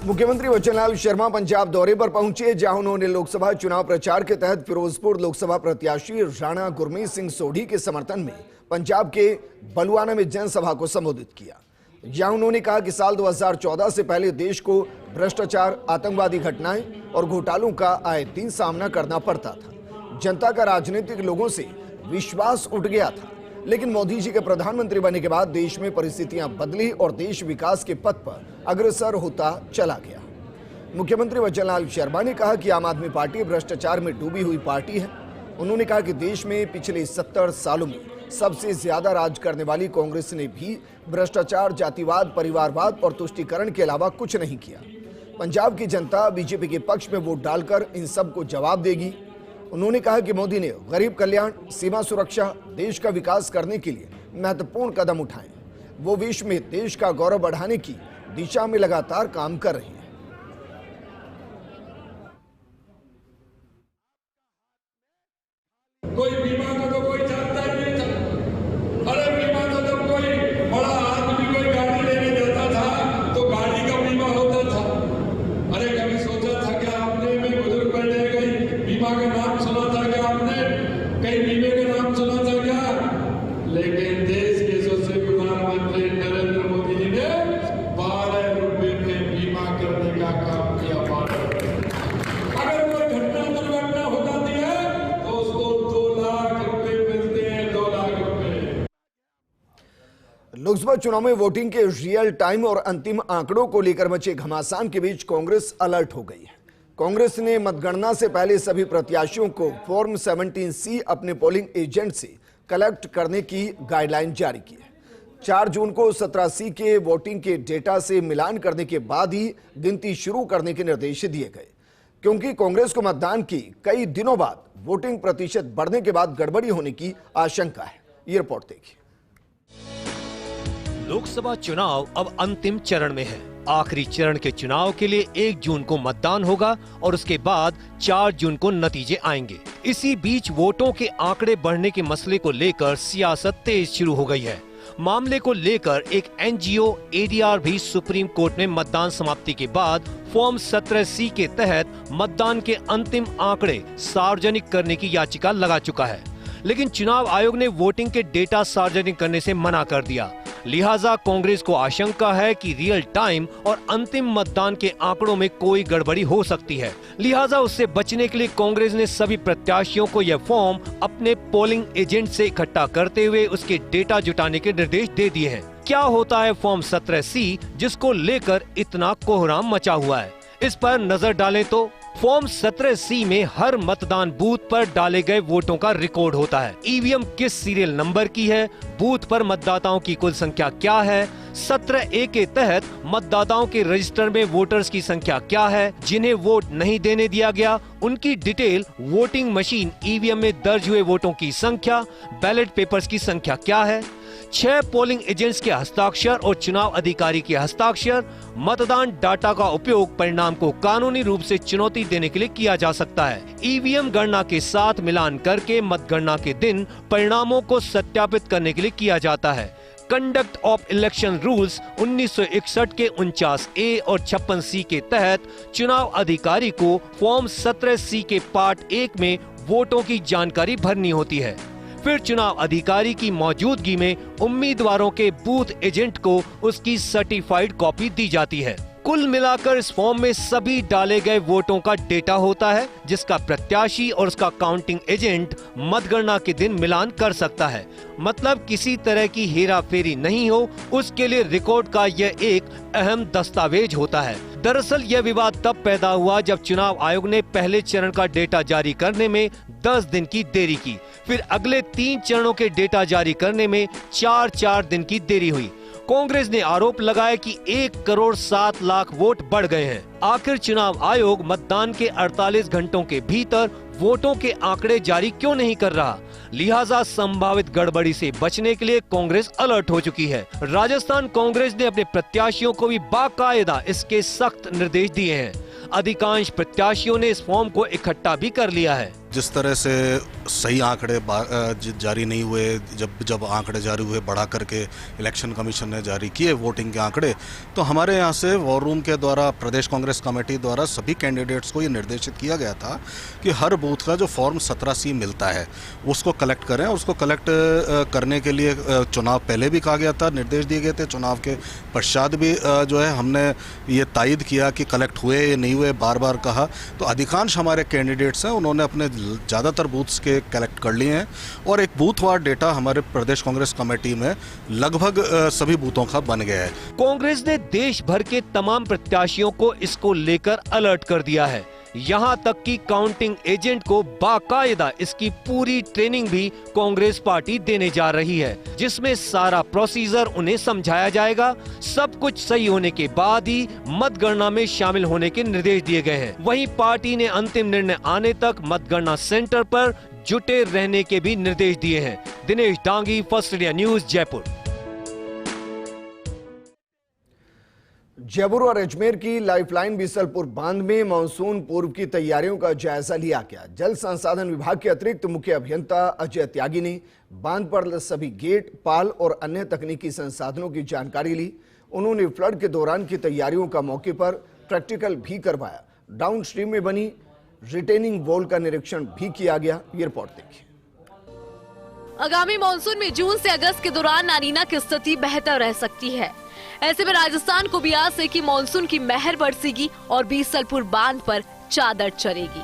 मुख्यमंत्री वचनलाल शर्मा पंजाब दौरे पर पहुंचे, जहां उन्होंने लोकसभा चुनाव प्रचार के तहत फिरोजपुर लोकसभा प्रत्याशी राणा गुरमीत सिंह सोढ़ी के समर्थन में पंजाब के बलुआना में जनसभा को संबोधित किया। जहां उन्होंने कहा कि साल 2014 से पहले देश को भ्रष्टाचार, आतंकवादी घटनाएं और घोटालों का आए दिन सामना करना पड़ता था। जनता का राजनीतिक लोगों से विश्वास उठ गया था, लेकिन मोदी जी के प्रधानमंत्री बनने के बाद देश में परिस्थितियां बदली और देश विकास के पथ पर अग्रसर होता चला गया। मुख्यमंत्री वचनलाल शर्मा ने कहा कि आम आदमी पार्टी भ्रष्टाचार में डूबी हुई पार्टी है। उन्होंने कहा कि देश में पिछले 70 सालों में सबसे ज्यादा राज करने वाली कांग्रेस ने भी भ्रष्टाचार, जातिवाद, परिवारवाद और तुष्टीकरण के अलावा कुछ नहीं किया। पंजाब की जनता बीजेपी के पक्ष में वोट डालकर इन सबको जवाब देगी। उन्होंने कहा कि मोदी ने गरीब कल्याण, सीमा सुरक्षा, देश का विकास करने के लिए महत्वपूर्ण कदम उठाए। वो विश्व में देश का गौरव बढ़ाने की दिशा में लगातार काम कर रहे हैं। कोई बीमा को तो कोई जानता ही नहीं था। अरे बीमा तो जब कोई बड़ा आदमी कोई गाड़ी लेने जाता था तो गाड़ी का बीमा होता था। अरे कभी सोचा था क्या आपने? मैं बुजुर्ग बैठे कहीं बीमा का नाम सुना था क्या आपने? कहीं बीमे का नाम सुना था क्या? लेकिन देश के यशस्वी प्रधानमंत्री नरेंद्र मोदी जी ने 12 रुपए में बीमा करने का काम किया। अगर कोई घटना दुर्घटना हो जाती है तो उसको 2 लाख रुपए मिलते हैं। 2 लाख रुपए। लोकसभा चुनाव में वोटिंग के रियल टाइम और अंतिम आंकड़ों को लेकर मचे घमासान के बीच कांग्रेस अलर्ट हो गई है। कांग्रेस ने मतगणना से पहले सभी प्रत्याशियों को फॉर्म 17C अपने पोलिंग एजेंट से कलेक्ट करने की गाइडलाइन जारी की है। 4 जून को 17C के वोटिंग के डेटा से मिलान करने के बाद ही गिनती शुरू करने के निर्देश दिए गए, क्योंकि कांग्रेस को मतदान की कई दिनों बाद वोटिंग प्रतिशत बढ़ने के बाद गड़बड़ी होने की आशंका है। ये रिपोर्ट देखिए। लोकसभा चुनाव अब अंतिम चरण में है। आखिरी चरण के चुनाव के लिए 1 जून को मतदान होगा और उसके बाद 4 जून को नतीजे आएंगे। इसी बीच वोटों के आंकड़े बढ़ने के मसले को लेकर सियासत तेज शुरू हो गई है। मामले को लेकर एक NGO ADR भी सुप्रीम कोर्ट में मतदान समाप्ति के बाद फॉर्म 17C के तहत मतदान के अंतिम आंकड़े सार्वजनिक करने की याचिका लगा चुका है, लेकिन चुनाव आयोग ने वोटिंग के डेटा सार्वजनिक करने से मना कर दिया। लिहाजा कांग्रेस को आशंका है कि रियल टाइम और अंतिम मतदान के आंकड़ों में कोई गड़बड़ी हो सकती है। लिहाजा उससे बचने के लिए कांग्रेस ने सभी प्रत्याशियों को यह फॉर्म अपने पोलिंग एजेंट से इकट्ठा करते हुए उसके डेटा जुटाने के निर्देश दे दिए हैं। क्या होता है फॉर्म 17C, जिसको लेकर इतना कोहराम मचा हुआ है? इस पर नजर डालें तो फॉर्म 17C में हर मतदान बूथ पर डाले गए वोटों का रिकॉर्ड होता है। ईवीएम किस सीरियल नंबर की है, बूथ पर मतदाताओं की कुल संख्या क्या है, 17A के तहत मतदाताओं के रजिस्टर में वोटर्स की संख्या क्या है, जिन्हें वोट नहीं देने दिया गया उनकी डिटेल, वोटिंग मशीन ईवीएम में दर्ज हुए वोटों की संख्या, बैलेट पेपर्स की संख्या क्या है, 6 पोलिंग एजेंट्स के हस्ताक्षर और चुनाव अधिकारी के हस्ताक्षर। मतदान डाटा का उपयोग परिणाम को कानूनी रूप से चुनौती देने के लिए किया जा सकता है। ईवीएम गणना के साथ मिलान करके मतगणना के दिन परिणामों को सत्यापित करने के लिए किया जाता है। कंडक्ट ऑफ इलेक्शन रूल्स 1961 के 49A और 56C के तहत चुनाव अधिकारी को फॉर्म 17C के पार्ट 1 में वोटों की जानकारी भरनी होती है। फिर चुनाव अधिकारी की मौजूदगी में उम्मीदवारों के बूथ एजेंट को उसकी सर्टिफाइड कॉपी दी जाती है। कुल मिलाकर इस फॉर्म में सभी डाले गए वोटों का डेटा होता है, जिसका प्रत्याशी और उसका काउंटिंग एजेंट मतगणना के दिन मिलान कर सकता है। मतलब किसी तरह की हेराफेरी नहीं हो, उसके लिए रिकॉर्ड का यह एक अहम दस्तावेज होता है। दरअसल यह विवाद तब पैदा हुआ जब चुनाव आयोग ने पहले चरण का डेटा जारी करने में 10 दिन की देरी की। फिर अगले 3 चरणों के डेटा जारी करने में 4 दिन की देरी हुई। कांग्रेस ने आरोप लगाया कि 1 करोड़ 7 लाख वोट बढ़ गए हैं। आखिर चुनाव आयोग मतदान के 48 घंटों के भीतर वोटों के आंकड़े जारी क्यों नहीं कर रहा? लिहाजा संभावित गड़बड़ी से बचने के लिए कांग्रेस अलर्ट हो चुकी है। राजस्थान कांग्रेस ने अपने प्रत्याशियों को भी बाकायदा इसके सख्त निर्देश दिए हैं। अधिकांश प्रत्याशियों ने इस फॉर्म को इकट्ठा भी कर लिया है। जिस तरह से सही आंकड़े जारी नहीं हुए, जब आंकड़े जारी हुए बढ़ा करके इलेक्शन कमीशन ने जारी किए वोटिंग के आंकड़े, तो हमारे यहाँ से वॉर रूम के द्वारा प्रदेश कांग्रेस कमेटी द्वारा सभी कैंडिडेट्स को ये निर्देशित किया गया था कि हर बूथ का जो फॉर्म 17C मिलता है उसको कलेक्ट करें। और उसको कलेक्ट करने के लिए चुनाव पहले भी कहा गया था, निर्देश दिए गए थे, चुनाव के पश्चात भी जो है हमने ये तायद किया कि कलेक्ट हुए या नहीं हुए, बार बार कहा। तो अधिकांश हमारे कैंडिडेट्स हैं उन्होंने अपने ज़्यादातर बूथ्स के कलेक्ट कर लिए हैं और एक बूथ वार डेटा हमारे प्रदेश कांग्रेस कमेटी में लगभग सभी बूथों का बन गया है। कांग्रेस ने देश भर के तमाम प्रत्याशियों को इसको लेकर अलर्ट कर दिया है। यहाँ तक कि काउंटिंग एजेंट को बाकायदा इसकी पूरी ट्रेनिंग भी कांग्रेस पार्टी देने जा रही है, जिसमें सारा प्रोसीजर उन्हें समझाया जाएगा। सब कुछ सही होने के बाद ही मतगणना में शामिल होने के निर्देश दिए गए हैं। वहीं पार्टी ने अंतिम निर्णय आने तक मतगणना सेंटर पर जुटे रहने के भी निर्देश दिए हैं। Dinesh Dangi, first India news, Jaipur. Jaipur और अजमेर की लाइफलाइन बीसलपुर बांध में मानसून पूर्व की तैयारियों का जायजा लिया गया। जल संसाधन विभाग के अतिरिक्त मुख्य अभियंता अजय त्यागी ने बांध पर सभी गेट, पाल और अन्य तकनीकी संसाधनों की जानकारी ली। उन्होंने फ्लड के दौरान की तैयारियों का मौके पर प्रैक्टिकल भी करवाया। डाउन स्ट्रीम में बनी रिटेनिंग वॉल का निरीक्षण भी किया गया। ये रिपोर्ट देखिए। आगामी मानसून में जून से अगस्त के दौरान लानीना की स्थिति बेहतर रह सकती है। ऐसे में राजस्थान को भी आस है कि मानसून की महर बरसेगी और बीसलपुर बांध पर चादर चलेगी।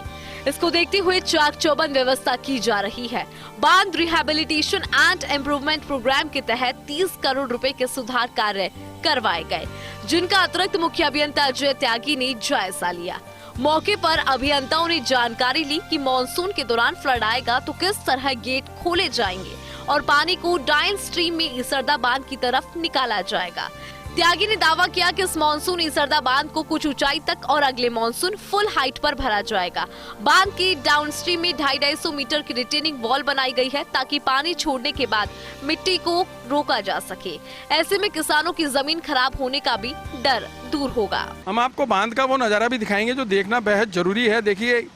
इसको देखते हुए चाक चौबंद व्यवस्था की जा रही है। बांध रिहैबिलिटेशन एंड इम्प्रूवमेंट प्रोग्राम के तहत 30 करोड़ रुपए के सुधार कार्य करवाए गए, जिनका अतिरिक्त मुख्य अभियंता अजय त्यागी ने जायजा लिया। मौके पर अभियंताओं ने जानकारी ली कि मानसून के दौरान फ्लड आएगा तो किस तरह गेट खोले जाएंगे और पानी को डाउन स्ट्रीम में ईसरदा बांध की तरफ निकाला जाएगा। त्यागी ने दावा किया कि इस मानसून ईसरदा बांध को कुछ ऊंचाई तक और अगले मानसून फुल हाइट पर भरा जाएगा। बांध की डाउन स्ट्रीम में 250-250 मीटर की रिटेनिंग वॉल बनाई गई है ताकि पानी छोड़ने के बाद मिट्टी को रोका जा सके। ऐसे में किसानों की जमीन खराब होने का भी डर दूर होगा। हम आपको बांध का वो नजारा भी दिखाएंगे जो देखना बेहद जरूरी है। देखिए,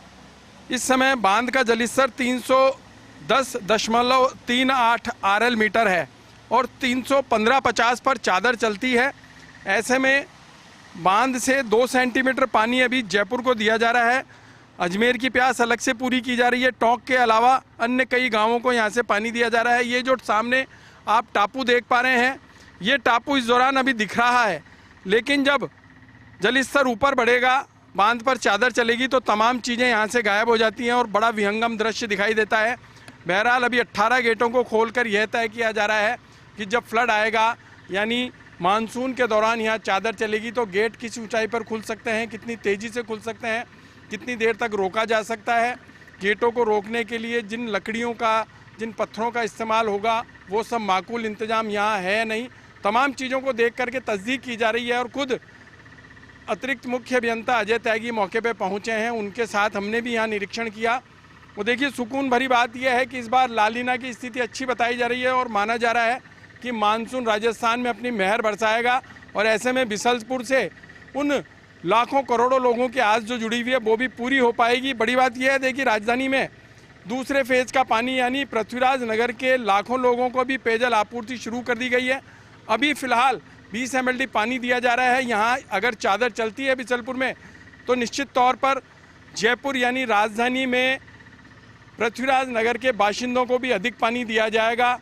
इस समय बांध का जलस्तर 310.38 RL मीटर है और 315-50 पर चादर चलती है। ऐसे में बांध से 2 सेंटीमीटर पानी अभी जयपुर को दिया जा रहा है। अजमेर की प्यास अलग से पूरी की जा रही है। टोंक के अलावा अन्य कई गांवों को यहां से पानी दिया जा रहा है। ये जो सामने आप टापू देख पा रहे हैं, ये टापू इस दौरान अभी दिख रहा है, लेकिन जब जलस्तर ऊपर बढ़ेगा, बांध पर चादर चलेगी तो तमाम चीज़ें यहाँ से गायब हो जाती हैं और बड़ा विहंगम दृश्य दिखाई देता है। बहरहाल अभी 18 गेटों को खोलकर यह तय किया जा रहा है कि जब फ्लड आएगा यानी मानसून के दौरान यहाँ चादर चलेगी तो गेट किस ऊंचाई पर खुल सकते हैं, कितनी तेज़ी से खुल सकते हैं, कितनी देर तक रोका जा सकता है। गेटों को रोकने के लिए जिन लकड़ियों का, जिन पत्थरों का इस्तेमाल होगा, वो सब माकूल इंतजाम यहाँ है नहीं। तमाम चीज़ों को देख करके तस्दीक की जा रही है और खुद अतिरिक्त मुख्य अभियंता अजय त्यागी मौके पे पहुँचे हैं। उनके साथ हमने भी यहाँ निरीक्षण किया। वो देखिए, सुकून भरी बात यह है कि इस बार लालीना की स्थिति अच्छी बताई जा रही है और माना जा रहा है कि मानसून राजस्थान में अपनी मेहर बरसाएगा और ऐसे में बिसलपुर से उन लाखों करोड़ों लोगों की आस जो जुड़ी हुई है वो भी पूरी हो पाएगी। बड़ी बात यह है, देखिए, राजधानी में दूसरे फेज का पानी यानी पृथ्वीराज नगर के लाखों लोगों को भी पेयजल आपूर्ति शुरू कर दी गई है। अभी फिलहाल 20 MLD पानी दिया जा रहा है। यहाँ अगर चादर चलती है बिसलपुर में तो निश्चित तौर पर जयपुर यानी राजधानी में पृथ्वीराज नगर के बाशिंदों को भी अधिक पानी दिया जाएगा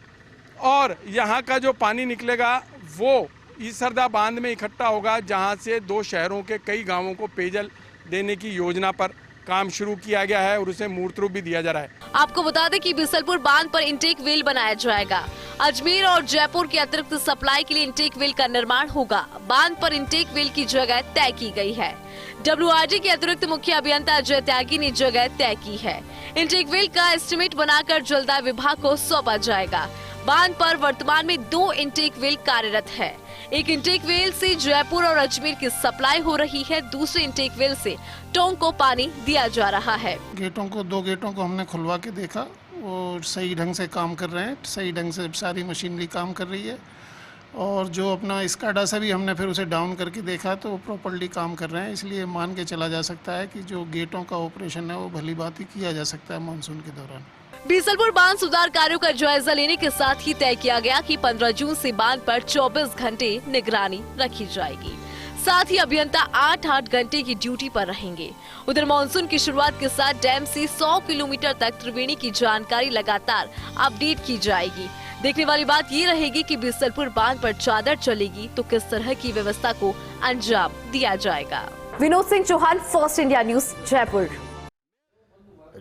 और यहाँ का जो पानी निकलेगा वो ईसरदा बांध में इकट्ठा होगा, जहाँ से 2 शहरों के कई गांवों को पेयजल देने की योजना पर काम शुरू किया गया है और उसे मूर्त रूप भी दिया जा रहा है। आपको बता दें कि बिसलपुर बांध पर इंटेक वेल बनाया जाएगा। अजमेर और जयपुर के अतिरिक्त सप्लाई के लिए इंटेक वेल का निर्माण होगा। बांध पर इंटेक वेल की जगह तय की गई है। WRD के अतिरिक्त मुख्य अभियंता अजय त्यागी ने जगह तय की है। इंटेक वेल का एस्टिमेट बनाकर जलदाय विभाग को सौंपा जाएगा। बांध पर वर्तमान में 2 इंटेक वेल कार्यरत है। एक इंटेक वेल से जयपुर और अजमेर की सप्लाई हो रही है, दूसरे इंटेक वेल से टोंक को पानी दिया जा रहा है। गेटों को 2 गेटों को हमने खुलवा के देखा, वो सही ढंग से काम कर रहे हैं, सही ढंग से सारी मशीनरी काम कर रही है। और जो अपना स्काडा से भी हमने फिर उसे डाउन करके देखा तो प्रॉपर्ली काम कर रहे हैं, इसलिए मान के चला जा सकता है कि जो गेटों का ऑपरेशन है वो भली बात ही किया जा सकता है मानसून के दौरान। बीसलपुर बांध सुधार कार्यों का जायजा लेने के साथ ही तय किया गया कि 15 जून से बांध पर 24 घंटे निगरानी रखी जाएगी। साथ ही अभियंता 8-8 घंटे की ड्यूटी पर रहेंगे। उधर मानसून की शुरुआत के साथ डैम से 100 किलोमीटर तक त्रिवेणी की जानकारी लगातार अपडेट की जाएगी। देखने वाली बात ये रहेगी कि बीसलपुर बांध पर चादर चलेगी तो किस तरह की व्यवस्था को अंजाम दिया जाएगा। Vinod Singh Chauhan, First India news, Jaipur.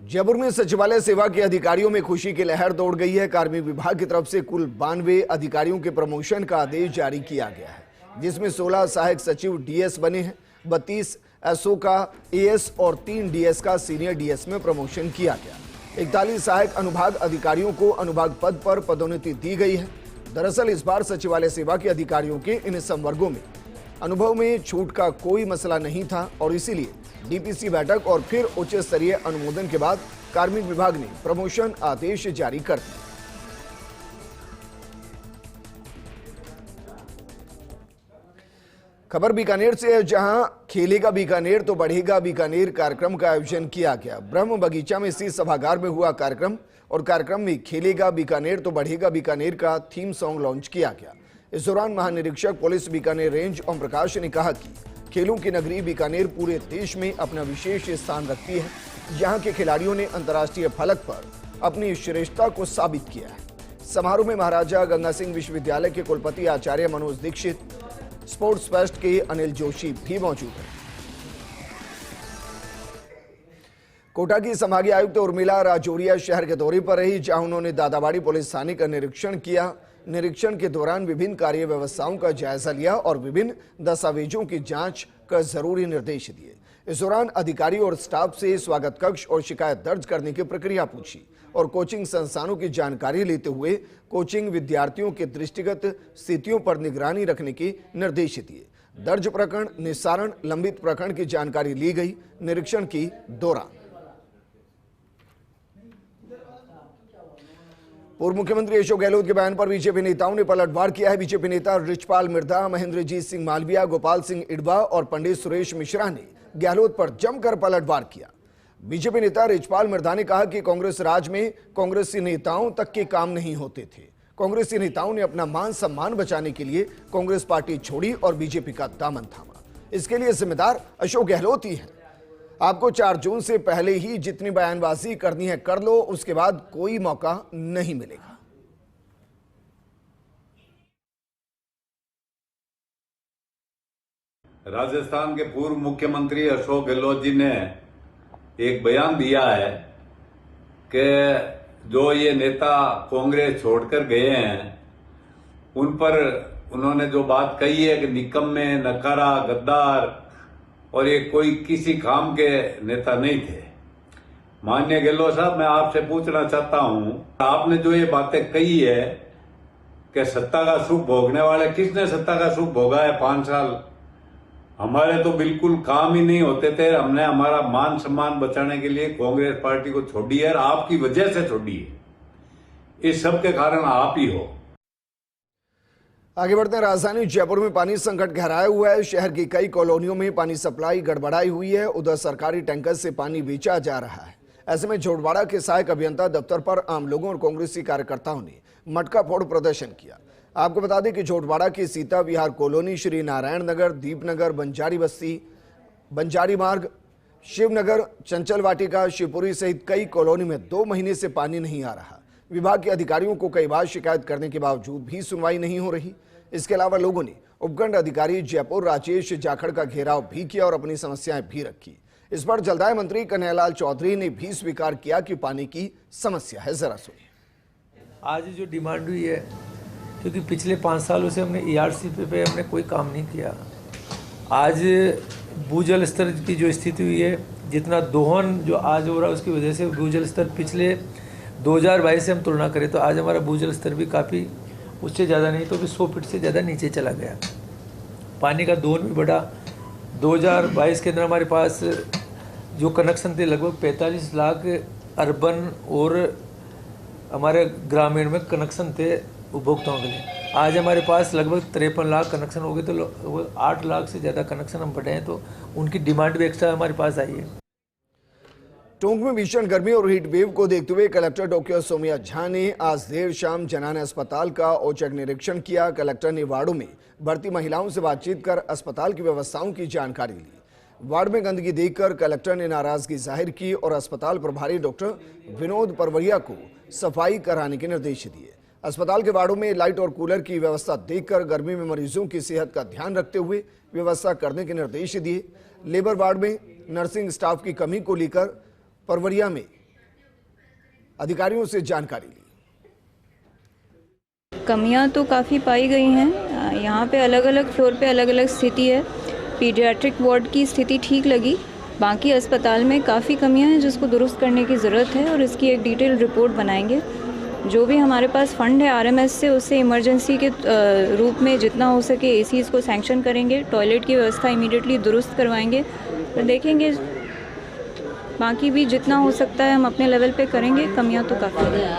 Jaipur में सचिवालय सेवा के अधिकारियों में खुशी की लहर दौड़ गई है। कार्मिक विभाग की तरफ से कुल 92 अधिकारियों के प्रमोशन का आदेश जारी किया गया है, जिसमें 16 सहायक सचिव डीएस बने हैं, 32 एसओ का एएस और 3 डीएस का सीनियर डीएस में प्रमोशन किया गया। 41 सहायक अनुभाग अधिकारियों को अनुभाग पद पर पदोन्नति दी गई है। दरअसल इस बार सचिवालय सेवा के अधिकारियों के इन संवर्गों में अनुभव में छूट का कोई मसला नहीं था और इसीलिए डीपीसी बैठक और फिर उच्च स्तरीय अनुमोदन के बाद कार्मिक विभाग ने प्रमोशन आदेश जारी कर दिए। खबर बीकानेर से है, जहां खेलेगा बीकानेर तो बढ़ेगा बीकानेर कार्यक्रम का आयोजन किया गया। ब्रह्म बगीचा में स्थित सभागार में हुआ कार्यक्रम और कार्यक्रम में खेलेगा बीकानेर तो बढ़ेगा बीकानेर का थीम सॉन्ग लॉन्च किया गया। इस दौरान महानिरीक्षक पुलिस बीकानेर रेंज ओम प्रकाश ने कहा कि खेलों की नगरी बीकानेर पूरे देश में अपना विशेष स्थान रखती है। यहाँ के खिलाड़ियों ने अंतर्राष्ट्रीय फलक पर अपनी श्रेष्ठता को साबित किया है। समारोह में महाराजा गंगा सिंह विश्वविद्यालय के कुलपति आचार्य मनोज दीक्षित, स्पोर्ट्स फेस्ट के अनिल जोशी भी मौजूद हैं। कोटा की संभागीय आयुक्त उर्मिला राजौरिया शहर के दौरे पर रही, जहां उन्होंने दादाबाड़ी पुलिस थाने का निरीक्षण किया। निरीक्षण के दौरान विभिन्न कार्य व्यवस्थाओं का जायजा लिया और विभिन्न दस्तावेजों की जांच का जरूरी निर्देश दिए। इस दौरान अधिकारी और स्टाफ से स्वागत कक्ष और शिकायत दर्ज करने की प्रक्रिया पूछी और कोचिंग संस्थानों की जानकारी लेते हुए कोचिंग विद्यार्थियों के दृष्टिगत स्थितियों पर निगरानी रखने के निर्देश दिए। दर्ज प्रकरण, निस्तारण, लंबित प्रकरण की जानकारी ली गई निरीक्षण के दौरान। पूर्व मुख्यमंत्री अशोक गहलोत के बयान पर बीजेपी नेताओं ने पलटवार किया है। बीजेपी नेता रिचपाल मिर्धा, महेंद्रजीत सिंह मालविया, गोपाल सिंह इडवा और पंडित सुरेश मिश्रा ने गहलोत पर जमकर पलटवार किया। बीजेपी नेता रिचपाल मिर्धा ने कहा कि कांग्रेस राज में कांग्रेसी नेताओं तक के काम नहीं होते थे। कांग्रेसी नेताओं ने अपना मान सम्मान बचाने के लिए कांग्रेस पार्टी छोड़ी और बीजेपी का दामन थामा। इसके लिए जिम्मेदार अशोक गहलोत ही है। आपको 4 जून से पहले ही जितनी बयानबाजी करनी है कर लो, उसके बाद कोई मौका नहीं मिलेगा। राजस्थान के पूर्व मुख्यमंत्री अशोक गहलोत जी ने एक बयान दिया है कि जो ये नेता कांग्रेस छोड़कर गए हैं उन पर उन्होंने जो बात कही है कि निकम्मे, नकारा, गद्दार और ये कोई किसी काम के नेता नहीं थे। माननीय गहलोत साहब, मैं आपसे पूछना चाहता हूं, आपने जो ये बातें कही है कि सत्ता का सुख भोगने वाले, किसने सत्ता का सुख भोगा है 5 साल? हमारे तो बिल्कुल काम ही नहीं होते थे। हमने हमारा मान सम्मान बचाने के लिए कांग्रेस पार्टी को छोड़ी है और आपकी वजह से छोड़ी है। इस सब के कारण आप ही हो। आगे बढ़ते हैं। राजधानी जयपुर में पानी संकट गहराया हुआ है। शहर की कई कॉलोनियों में पानी सप्लाई गड़बड़ाई हुई है। उधर सरकारी टैंकर से पानी बेचा जा रहा है। ऐसे में झोटवाड़ा के सहायक अभियंता दफ्तर पर आम लोगों और कांग्रेसी कार्यकर्ताओं ने मटका फोड़ प्रदर्शन किया। आपको बता दें कि झोटवाड़ा की सीता विहार कॉलोनी, श्री नारायण नगर, दीपनगर, बंजारी बस्ती, बंजारी मार्ग, शिवनगर, चंचल वाटिका, शिवपुरी सहित कई कॉलोनी में 2 महीने से पानी नहीं आ रहा। विभाग के अधिकारियों को कई बार शिकायत करने के बावजूद भी सुनवाई नहीं हो रही। इसके अलावा लोगों ने उपखंड अधिकारी जयपुर राजेश जाखड़ का घेराव भी किया और अपनी समस्याएं भी रखी। इस पर जलदाय मंत्री कन्हैयालाल चौधरी ने भी स्वीकार किया कि पानी की समस्या है। जरा सुनिए। आज जो डिमांड हुई है, क्योंकि पिछले 5 सालों से हमने ERCP पे हमने कोई काम नहीं किया। आज भूजल स्तर की जो स्थिति हुई है, जितना दोहन जो आज हो रहा है उसकी वजह से भूजल स्तर पिछले 2022 से हम तुलना करें तो आज हमारा भूजल स्तर भी काफ़ी, उससे ज़्यादा नहीं तो भी 100 फीट से ज़्यादा नीचे चला गया। पानी का दोहन भी बढ़ा। 2022 के अंदर हमारे पास जो कनेक्शन थे लगभग 45 लाख अर्बन और हमारे ग्रामीण में कनेक्शन थे उपभोक्ताओं के लिए। आज हमारे पास लगभग 53 लाख कनेक्शन हो गए, तो 8 लाख से ज़्यादा कनेक्शन हम बढ़े हैं, तो उनकी डिमांड भी एक्स्ट्रा हमारे पास आई है। टोंक में भीषण गर्मी और हीट वेव को देखते हुए कलेक्टर डॉक्टर सौम्या झा ने आज देर शाम जनाना अस्पताल का औचक निरीक्षण किया। कलेक्टर ने वार्डों में भर्ती महिलाओं से बातचीत कर अस्पताल की व्यवस्थाओं की जानकारी ली। वार्ड में गंदगी देखकर कलेक्टर ने नाराजगी जाहिर की और अस्पताल प्रभारी डॉक्टर विनोद परवरिया को सफाई कराने के निर्देश दिए। अस्पताल के वार्डों में लाइट और कूलर की व्यवस्था देखकर गर्मी में मरीजों की सेहत का ध्यान रखते हुए व्यवस्था करने के निर्देश दिए। लेबर वार्ड में नर्सिंग स्टाफ की कमी को लेकर परवरिया में अधिकारियों से जानकारी ली। कमियां तो काफ़ी पाई गई हैं। यहाँ पे अलग अलग फ्लोर पे अलग अलग स्थिति है। पीडियाट्रिक वार्ड की स्थिति ठीक लगी, बाकी अस्पताल में काफ़ी कमियां हैं जिसको दुरुस्त करने की ज़रूरत है और इसकी एक डिटेल रिपोर्ट बनाएंगे। जो भी हमारे पास फंड है आरएमएस से, उससे इमरजेंसी के रूप में जितना हो सके एसीज़ को सैंक्शन करेंगे। टॉयलेट की व्यवस्था इमीडिएटली दुरुस्त करवाएंगे, तो देखेंगे बाकी भी जितना हो सकता है हम अपने लेवल पे करेंगे। कमियां तो काफ़ी हैं।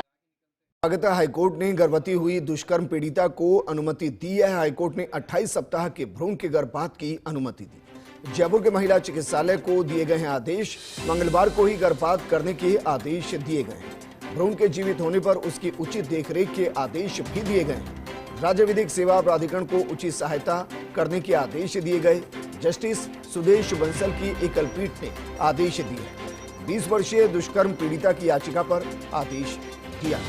स्वागत है। हाईकोर्ट ने गर्भवती हुई दुष्कर्म पीड़िता को अनुमति दी है। हाईकोर्ट ने 28 सप्ताह के भ्रूण के गर्भपात की अनुमति दी। जयपुर के महिला चिकित्सालय को दिए गए हैं आदेश। मंगलवार को ही गर्भपात करने के आदेश दिए गए हैं। भ्रूण के जीवित होने पर उसकी उचित देखरेख के आदेश भी दिए गए हैं। राज्य विधिक सेवा प्राधिकरण को उचित सहायता करने के आदेश दिए गए। जस्टिस सुदेश बंसल की एकल पीठ ने आदेश दिए। 20 वर्षीय दुष्कर्म पीड़िता की याचिका पर आदेश दिया।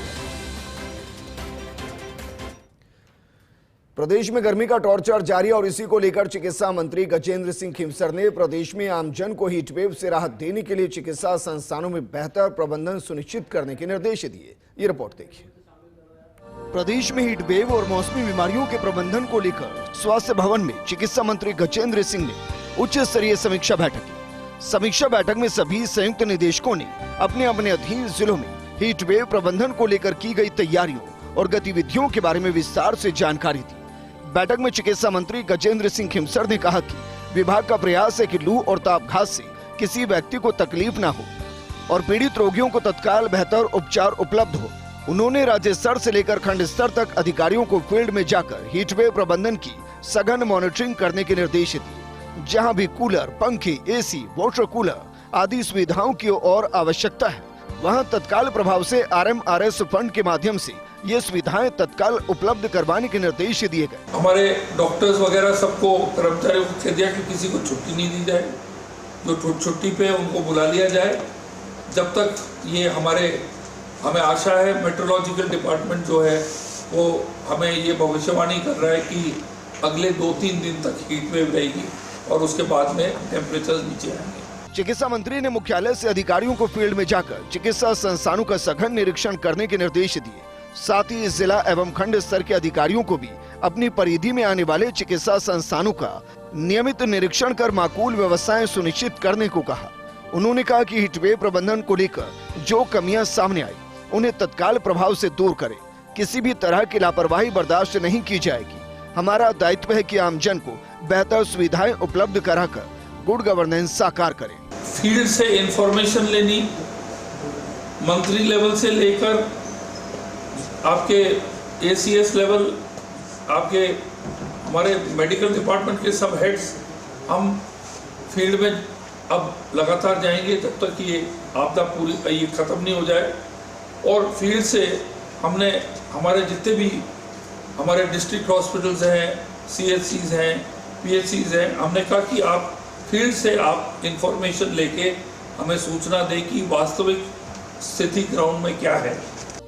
प्रदेश में गर्मी का टॉर्चर जारी और इसी को लेकर चिकित्सा मंत्री गजेंद्र सिंह खीमसर ने प्रदेश में आमजन को हीटवेव से राहत देने के लिए चिकित्सा संस्थानों में बेहतर प्रबंधन सुनिश्चित करने के निर्देश दिए। ये रिपोर्ट देखिए। प्रदेश में हीटवेव और मौसमी बीमारियों के प्रबंधन को लेकर स्वास्थ्य भवन में चिकित्सा मंत्री गजेंद्र सिंह ने उच्च स्तरीय समीक्षा बैठक की। समीक्षा बैठक में सभी संयुक्त निदेशकों ने अपने अपने अधीन जिलों में हीटवेव प्रबंधन को लेकर की गई तैयारियों और गतिविधियों के बारे में विस्तार से जानकारी दी। बैठक में चिकित्सा मंत्री गजेंद्र सिंह खीमसर ने कहा कि विभाग का प्रयास है कि लू और तापघात से किसी व्यक्ति को तकलीफ न हो और पीड़ित रोगियों को तत्काल बेहतर उपचार उपलब्ध हो। उन्होंने राज्य स्तर से लेकर खंड स्तर तक अधिकारियों को फील्ड में जाकर हीटवेव प्रबंधन की सघन मॉनिटरिंग करने के निर्देश दिए। जहां भी कूलर, पंखे, एसी, वाटर कूलर आदि सुविधाओं की और आवश्यकता है, वहां तत्काल प्रभाव से RMRS फंड के माध्यम से ये सुविधाएं तत्काल उपलब्ध करवाने के निर्देश दिए गए। हमारे डॉक्टर्स वगैरह सबको, कर्मचारियों को कह दिया कि किसी को छुट्टी नहीं दी जाए। जो छुट्टी पे उनको बुला लिया जाए। जब तक ये हमें आशा है, मेट्रोलॉजिकल डिपार्टमेंट जो है वो हमें ये भविष्यवाणी कर रहा है कि अगले 2-3 दिन तक हीट वेव रहेगी और उसके बाद में टेम्परेचर नीचे आएंगे। चिकित्सा मंत्री ने मुख्यालय से अधिकारियों को फील्ड में जाकर चिकित्सा संस्थानों का सघन निरीक्षण करने के निर्देश दिए। साथ ही जिला एवं खंड स्तर के अधिकारियों को भी अपनी परिधि में आने वाले चिकित्सा संस्थानों का नियमित निरीक्षण कर माकूल व्यवस्थाएं सुनिश्चित करने को कहा। उन्होंने कहा कि हीटवेव प्रबंधन को लेकर जो कमियां सामने आई उन्हें तत्काल प्रभाव से दूर करें। किसी भी तरह की लापरवाही बर्दाश्त नहीं की जाएगी। हमारा दायित्व है कि आमजन को बेहतर सुविधाएं उपलब्ध कराकर गुड गवर्नेंस साकार करें। फील्ड से इंफॉर्मेशन लेनी, मंत्री लेवल से लेकर आपके ACS लेवल, आपके हमारे मेडिकल डिपार्टमेंट के सब हेड्स, हम फील्ड में अब लगातार जाएंगे जब तक ये आपदा पूरी ये ख़त्म नहीं हो जाए। और फील्ड से हमने हमारे जितने भी हमारे डिस्ट्रिक्ट हॉस्पिटल्स हैं, CHCs हैं, PHCs हैं, हमने कहा कि आप फील्ड से आप इंफॉर्मेशन लेके हमें सूचना दें कि वास्तविक स्थिति ग्राउंड में क्या है।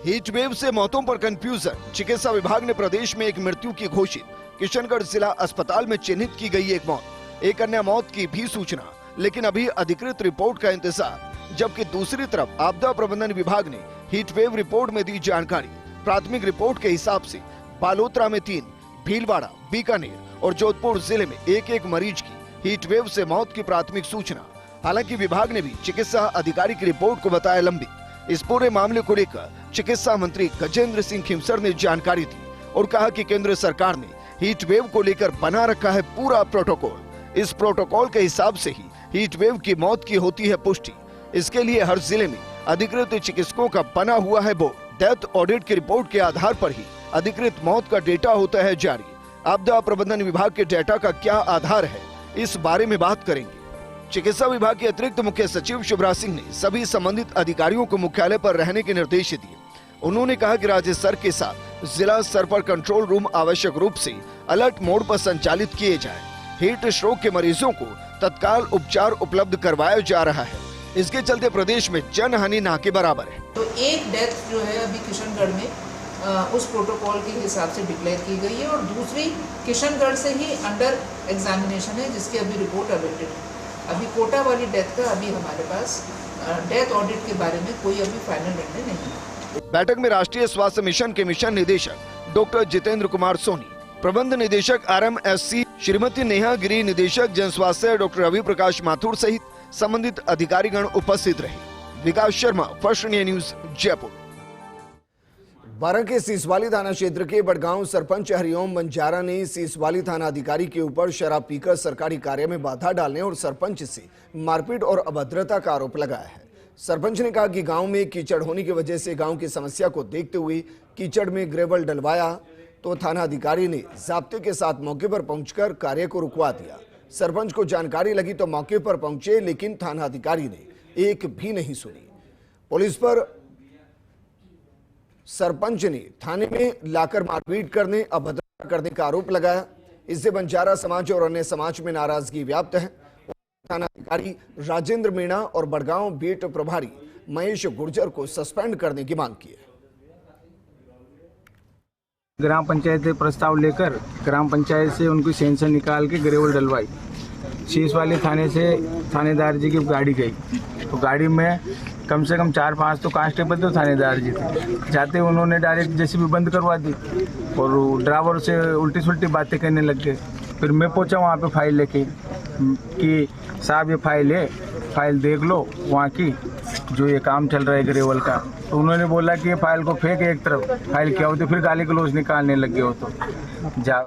हीट वेव से मौतों पर कंफ्यूजन। चिकित्सा विभाग ने प्रदेश में एक मृत्यु की घोषित। किशनगढ़ जिला अस्पताल में चिन्हित की गई एक मौत, एक अन्य मौत की भी सूचना, लेकिन अभी अधिकृत रिपोर्ट का इंतजार। जबकि दूसरी तरफ आपदा प्रबंधन विभाग ने हीट वेव रिपोर्ट में दी जानकारी। प्राथमिक रिपोर्ट के हिसाब से बालोतरा में 3, भीलवाड़ा, बीकानेर और जोधपुर जिले में एक मरीज की हीट वेव से मौत की प्राथमिक सूचना। हालांकि विभाग ने भी चिकित्सा अधिकारी की रिपोर्ट को बताया लंबी। इस पूरे मामले को लेकर चिकित्सा मंत्री गजेंद्र सिंह खीमसर ने जानकारी दी और कहा कि केंद्र सरकार ने हीट वेव को लेकर बना रखा है पूरा प्रोटोकॉल। इस प्रोटोकॉल के हिसाब से ही हीट वेव की मौत की होती है पुष्टि। इसके लिए हर जिले में अधिकृत चिकित्सकों का बना हुआ है बोर्ड। डेथ ऑडिट की रिपोर्ट के आधार पर ही अधिकृत मौत का डेटा होता है जारी। आपदा प्रबंधन विभाग के डेटा का क्या आधार है, इस बारे में बात करेंगे। चिकित्सा विभाग के अतिरिक्त मुख्य सचिव शिवराज सिंह ने सभी संबंधित अधिकारियों को मुख्यालय पर रहने के निर्देश दिए। उन्होंने कहा कि राज्य स्तर के साथ जिला स्तर पर कंट्रोल रूम आवश्यक रूप से अलर्ट मोड पर संचालित किए जाए। हीट स्ट्रोक के मरीजों को तत्काल उपचार उपलब्ध करवाया जा रहा है। इसके चलते प्रदेश में जनहानि ना के बराबर है। तो एक डेथ जो है अभी किशनगढ़ में उस प्रोटोकॉल के हिसाब से डिक्लेयर की गई है और दूसरी किशनगढ़ से ही अंडर एग्जामिनेशन है, जिसकी अभी रिपोर्ट अवेटेड है। अभी कोटा वाली डेथ का अभी हमारे पास डेथ ऑडिट के बारे में कोई अभी फाइनल निर्णय नहीं है। बैठक में राष्ट्रीय स्वास्थ्य मिशन के मिशन निदेशक डॉक्टर जितेंद्र कुमार सोनी, प्रबंध निदेशक RMSC श्रीमती नेहा गिरी, निदेशक जन स्वास्थ्य डॉक्टर रवि प्रकाश माथुर सहित संबंधित अधिकारीगण उपस्थित रहे। Vikas Sharma, first India news, Jaipur. Baran के सीसवाली थाना क्षेत्र के बड़गांव सरपंच हरिओम बंजारा ने सीसवाली थाना अधिकारी के ऊपर शराब पीकर सरकारी कार्य में बाधा डालने और सरपंच से मारपीट और अभद्रता का आरोप लगाया है। सरपंच ने कहा कि गांव में कीचड़ होने की वजह से गांव की समस्या को देखते हुए कीचड़ में ग्रेवल डलवाया तो थाना अधिकारी ने जाब्ते के साथ मौके पर पहुंचकर कार्य को रुकवा दिया। सरपंच को जानकारी लगी तो मौके पर पहुंचे, लेकिन थाना अधिकारी ने एक भी नहीं सुनी। पुलिस पर सरपंच ने थाने में लाकर मारपीट करने, अभद्रता करने का आरोप लगाया। इससे बंजारा समाज और अन्य समाज में नाराजगी व्याप्त है। थाना अधिकारी राजेंद्र मीणा और बड़गांव बीट प्रभारी महेश गुर्जर को सस्पेंड करने की मांग की है। ग्राम पंचायत से प्रस्ताव लेकर ग्राम पंचायत से उनकी सेंसन निकाल के ग्रेवल डलवाई। सीसवाली थाने से थानेदार जी की गाड़ी गई, तो गाड़ी में कम से कम 4-5 तो कांस्टेबल तो थानेदार जी थे। जाते उन्होंने डायरेक्ट जेसीबी बंद करवा दी और ड्राइवर से उल्टी सुल्टी बातें करने लग गए। फिर मैं पहुंचा वहाँ पे फाइल लेके कि साहब ये फाइल देख लो वहाँ की, जो ये काम चल रहा है ग्रेवल का। तो उन्होंने बोला कि ये फाइल को फेंक एक तरफ, फाइल क्या होती, फिर गाली गलौज निकालने लग गए हो तो जा।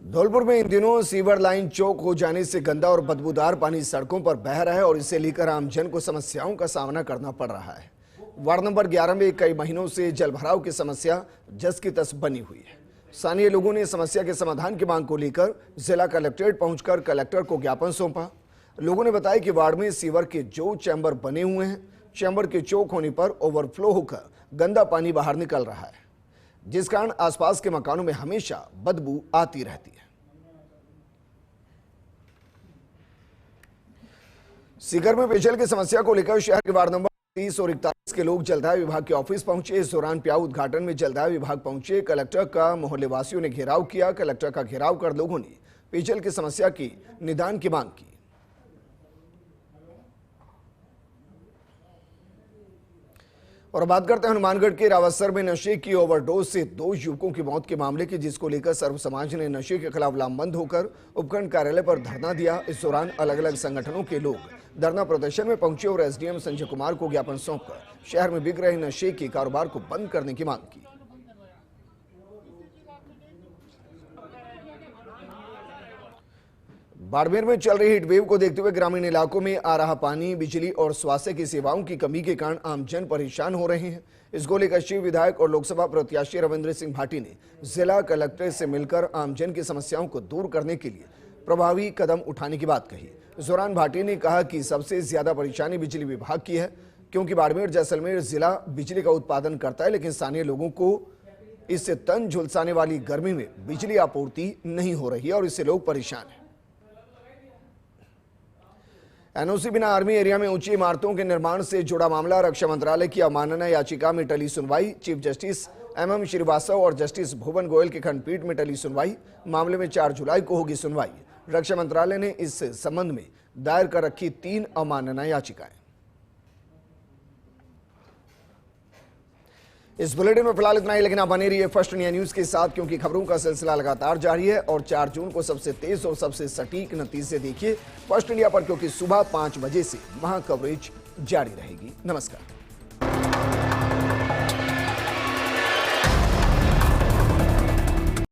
धौलपुर में इन दिनों सीवर लाइन चौक हो जाने से गंदा और बदबूदार पानी सड़कों पर बह रहा है और इसे लेकर आमजन को समस्याओं का सामना करना पड़ रहा है। वार्ड नंबर 11 में कई महीनों से जलभराव की समस्या जस की तस बनी हुई है। स्थानीय लोगों ने समस्या के समाधान की मांग को लेकर जिला कलेक्ट्रेट पहुंचकर कलेक्टर को ज्ञापन सौंपा। लोगों ने बताया कि वार्ड में सीवर के जो चैम्बर बने हुए हैं, चैम्बर के चौक होने पर ओवरफ्लो होकर गंदा पानी बाहर निकल रहा है, जिस कारण आसपास के मकानों में हमेशा बदबू आती रहती है। सीकर में पेयजल की समस्या को लेकर शहर के वार्ड नंबर 30 और 41 के लोग जलदाय विभाग के ऑफिस पहुंचे। इस दौरान प्याऊ उद्घाटन में जलदाय विभाग पहुंचे कलेक्टर का मोहल्ले वासियों ने घेराव किया। कलेक्टर का घेराव कर लोगों ने पेयजल की समस्या की निदान की मांग की। और बात करते हैं हनुमानगढ़ के रावतसर में नशे की ओवरडोज से 2 युवकों की मौत के मामले की, जिसको लेकर सर्व समाज ने नशे के खिलाफ लामबंद होकर उपखंड कार्यालय पर धरना दिया। इस दौरान अलग अलग संगठनों के लोग धरना प्रदर्शन में पहुंचे और एसडीएम संजय कुमार को ज्ञापन सौंपकर शहर में बिक रहे नशे के कारोबार को बंद करने की मांग की। बाड़मेर में चल रही हीटवेव को देखते हुए ग्रामीण इलाकों में आ रहा पानी, बिजली और स्वास्थ्य की सेवाओं की कमी के कारण आमजन परेशान हो रहे हैं। इसको लेकर शिव विधायक और लोकसभा प्रत्याशी रविंद्र सिंह भाटी ने जिला कलेक्ट्रेट से मिलकर आमजन की समस्याओं को दूर करने के लिए प्रभावी कदम उठाने की बात कही। इस दौरान भाटी ने कहा कि सबसे ज्यादा परेशानी बिजली विभाग की है, क्योंकि बाड़मेर जैसलमेर जिला बिजली का उत्पादन करता है, लेकिन स्थानीय लोगों को इससे तन झुलसाने वाली गर्मी में बिजली आपूर्ति नहीं हो रही है और इससे लोग परेशान हैं। एनओसी बिना आर्मी एरिया में ऊंची इमारतों के निर्माण से जुड़ा मामला, रक्षा मंत्रालय की अवमानना याचिका में टली सुनवाई। चीफ जस्टिस MM श्रीवास्तव और जस्टिस भुवन गोयल की खंडपीठ में टली सुनवाई। मामले में 4 जुलाई को होगी सुनवाई। रक्षा मंत्रालय ने इस संबंध में दायर कर रखी 3 अवमानना याचिकाएं। इस बुलेटिन में फिलहाल इतना ही, लेकिन आप बने रहिए फर्स्ट इंडिया न्यूज के साथ, क्योंकि खबरों का सिलसिला लगातार जारी है और 4 जून को सबसे तेज और सबसे सटीक नतीजे देखिए फर्स्ट इंडिया पर, क्योंकि सुबह 5 बजे से वहां कवरेज जारी रहेगी। नमस्कार।